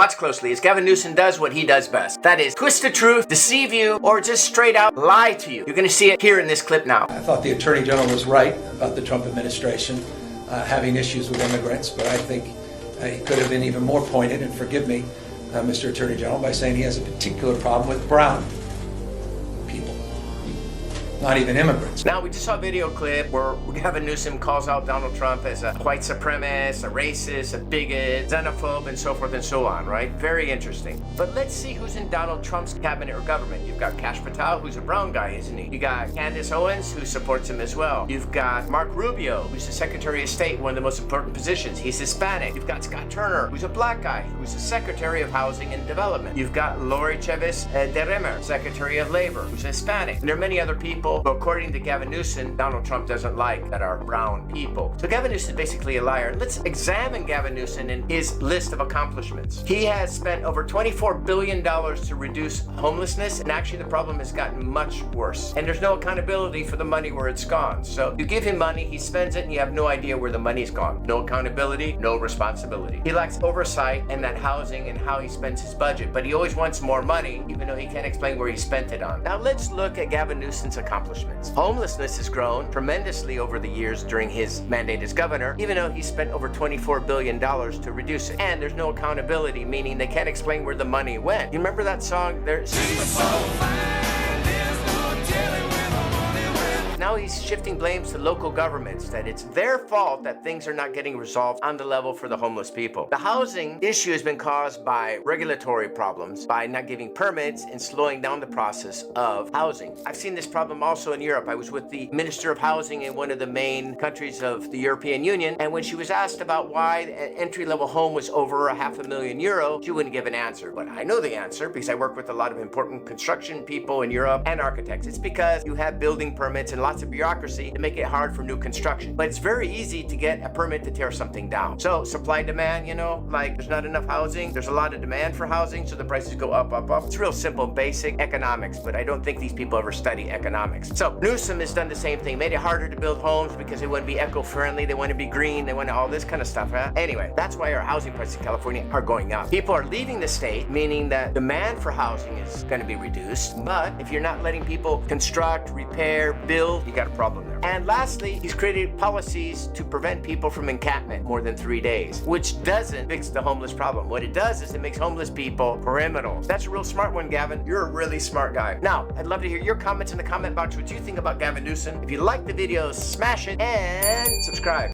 Watch closely as Gavin Newsom does what he does best. That is, twist the truth, deceive you, or just straight out lie to you. You're going to see it here in this clip now. I thought the Attorney General was right about the Trump administration having issues with immigrants, but I think he could have been even more pointed, and forgive me, Mr. Attorney General, by saying he has a particular problem with brown people, not even immigrants. Now, we just saw a video clip where Gavin Newsom calls out Donald Trump as a white supremacist, a racist, a bigot, xenophobe, and so forth and so on, right? Very interesting. But let's see who's in Donald Trump's cabinet or government. You've got Kash Patel, who's a brown guy, isn't he? You got Candace Owens, who supports him as well. You've got Mark Rubio, who's the Secretary of State, one of the most important positions. He's Hispanic. You've got Scott Turner, who's a black guy, who's the Secretary of Housing and Development. You've got Lori Chavez de Remer, Secretary of Labor, who's Hispanic. And there are many other people, but according to Gavin Newsom, Donald Trump doesn't like that are brown people. So Gavin Newsom is basically a liar. Let's examine Gavin Newsom and his list of accomplishments. He has spent over $24 billion to reduce homelessness, and actually the problem has gotten much worse. And there's no accountability for the money where it's gone. So you give him money, he spends it, and you have no idea where the money's gone. No accountability, no responsibility. He lacks oversight in that housing and how he spends his budget, but he always wants more money, even though he can't explain where he spent it on. Now let's look at Gavin Newsom's accomplishments. Homelessness has grown tremendously over the years during his mandate as governor, even though he spent over $24 billion to reduce it. And there's no accountability, meaning they can't explain where the money went. You remember that song? Now he's shifting blames to local governments, that it's their fault that things are not getting resolved on the level for the homeless people. The housing issue has been caused by regulatory problems, by not giving permits and slowing down the process of housing. I've seen this problem also in Europe. I was with the Minister of Housing in one of the main countries of the European Union, and when she was asked about why an entry-level home was over €500,000, she wouldn't give an answer. But I know the answer because I work with a lot of important construction people in Europe and architects. It's because you have building permits and lots of bureaucracy to make it hard for new construction. But it's very easy to get a permit to tear something down. So supply demand, you know, like there's not enough housing, there's a lot of demand for housing, so the prices go up, up, up. It's real simple, basic economics, but I don't think these people ever study economics. So Newsom has done the same thing, made it harder to build homes because they want to be eco-friendly, they want to be green, they want all this kind of stuff. Huh? Anyway, that's why our housing prices in California are going up. People are leaving the state, meaning that demand for housing is going to be reduced. But if you're not letting people construct, repair, build, you got a problem there. And lastly, he's created policies to prevent people from encampment more than 3 days, which doesn't fix the homeless problem. What it does is it makes homeless people criminals. That's a real smart one, Gavin. You're a really smart guy. Now, I'd love to hear your comments in the comment box. What you think about Gavin Newsom? If you like the video, smash it and subscribe.